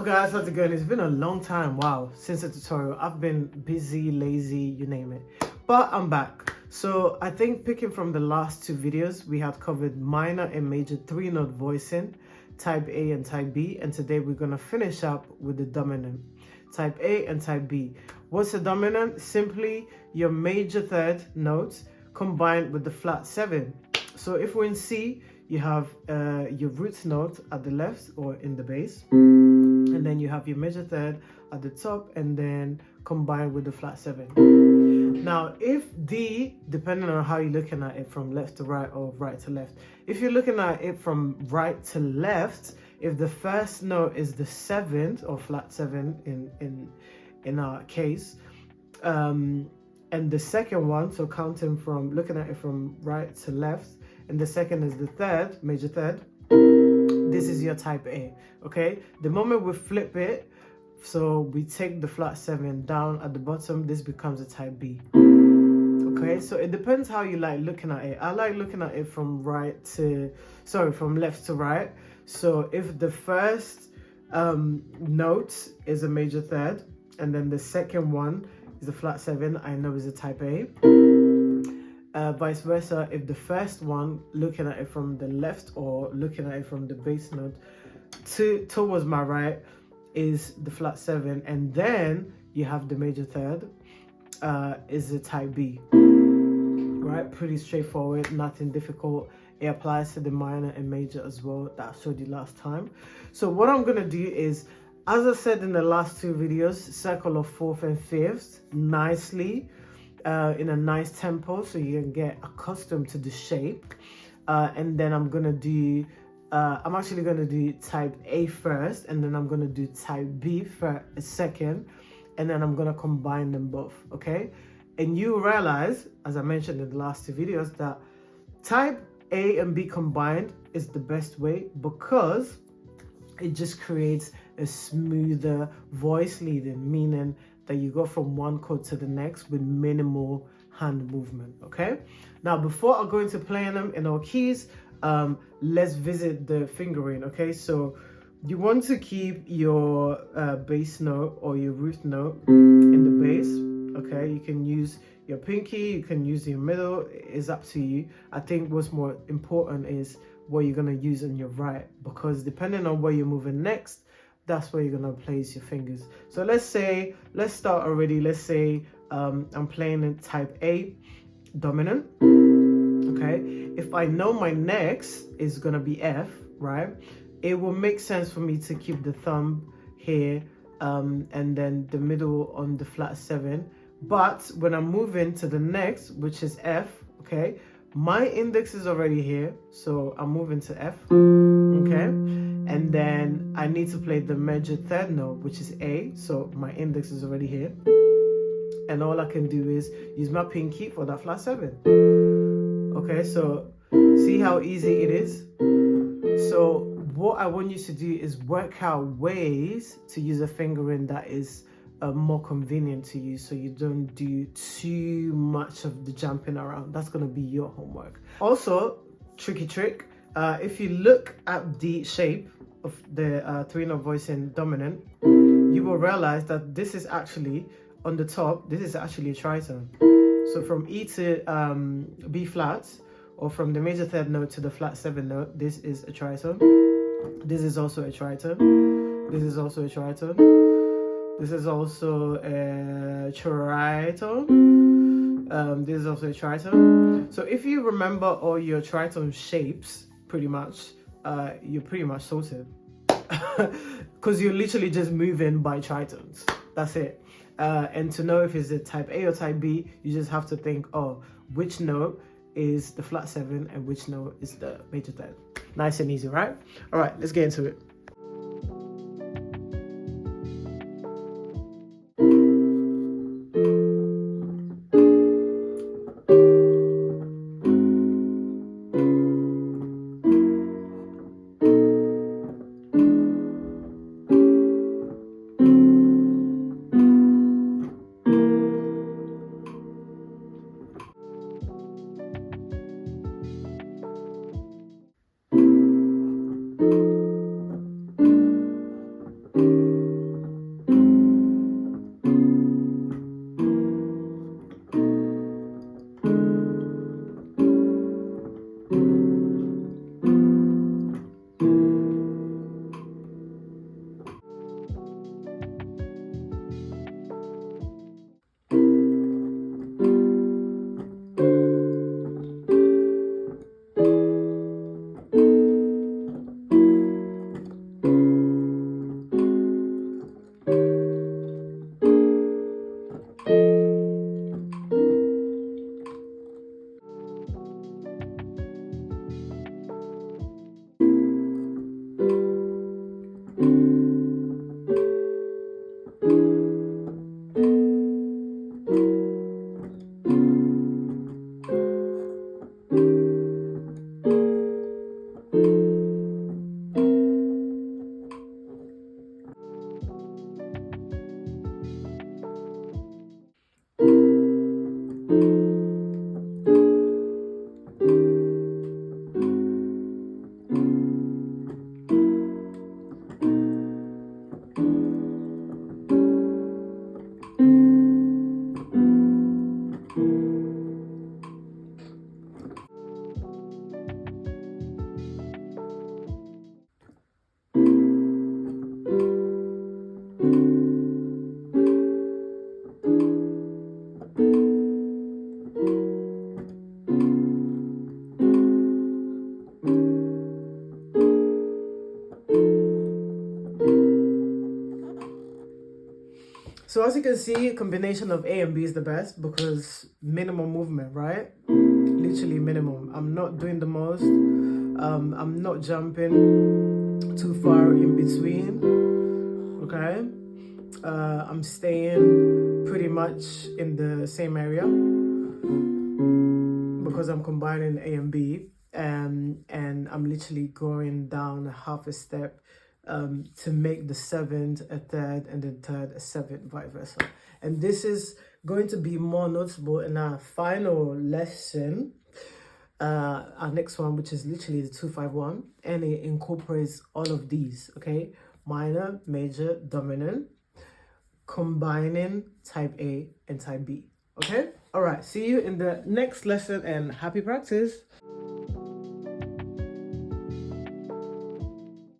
guys, how's it going? It's been a long time, wow, since the tutorial. I've been busy, lazy, you name it, but I'm back. So I think picking from the last two videos, we had covered minor and major 3-note voicing, type A and type B, and today we're going to finish up with the dominant, type A and type B. What's a dominant? Simply your major third notes combined with the flat 7. So if we're in C, you have your root note at the left or in the bass, and then you have your major third at the top, and then combined with the flat 7. Now, if D, depending on how you're looking at it from left to right or right to left, if you're looking at it from right to left, if the first note is the 7th or flat 7 in our case, and the second one, so counting from looking at it from right to left, and the second is the third, major third, this is your type A. Okay, the moment we flip it, so we take the flat 7 down at the bottom, this becomes a type B. Okay, so it depends how you like looking at it. I like looking at it from from left to right. So if the first note is a major third, and then the second one is a flat 7, I know is a type A. Vice versa, if the first one, looking at it from the left or looking at it from the bass note towards my right, is the flat 7, and then you have the major third, is a type B. Right, pretty straightforward, nothing difficult. It applies to the minor and major as well, that I showed you last time. So what I'm gonna do is, as I said in the last two videos, circle of 4th and 5th nicely, in a nice tempo, so you can get accustomed to the shape. And then I'm gonna do, I'm actually gonna do type A first, and then I'm gonna do type B for a second, and then I'm gonna combine them both, okay? And you realize, as I mentioned in the last two videos, that type A and B combined is the best way because it just creates a smoother voice leading, meaning that you go from one chord to the next with minimal hand movement, okay? Now, before I go into playing them in our keys, let's visit the fingering, okay? So you want to keep your bass note or your root note in the bass, okay? You can use your pinky, you can use your middle, it's up to you. I think what's more important is what you're gonna use on your right, because depending on where you're moving next, that's where you're gonna place your fingers. So let's start already. Let's say I'm playing in type A dominant, okay? If I know my next is gonna be F, right? It will make sense for me to keep the thumb here, and then the middle on the flat 7. But when I'm moving to the next, which is F, okay, my index is already here, so I'm moving to F, okay? And then I need to play the major third note, which is A, so my index is already here. And all I can do is use my pinky for that flat 7. Okay, so see how easy it is? So what I want you to do is work out ways to use a fingering that is more convenient to you, so you don't do too much of the jumping around. That's going to be your homework. Also, tricky trick, if you look at the shape of the 3-note voicing dominant, you will realize that this is actually on the top, this is actually a tritone. So from E to B flat, or from the major third note to the flat 7 note, this is a tritone. This is also a tritone. This is also a tritone. This is also a tritone. This is also a tritone. So if you remember all your tritone shapes, pretty much, you're pretty much sorted. Because you're literally just moving by tritones. That's it. And to know if it's a type A or type B, you just have to think, oh, which note is the flat 7 and which note is the major third. Nice and easy, right? All right, let's get into it. So as you can see, combination of A and B is the best because minimum movement, right? Literally minimum. I'm not doing the most. I'm not jumping too far in between. Okay. I'm staying pretty much in the same area because I'm combining A and B, and I'm literally going down half a step to make the seventh a third and the third a seventh, vice versa. And this is going to be more noticeable in our final lesson, our next one, which is literally the 251, and it incorporates all of these, okay? Minor, major, dominant, combining type A and type B, okay? All right, see you in the next lesson and happy practice.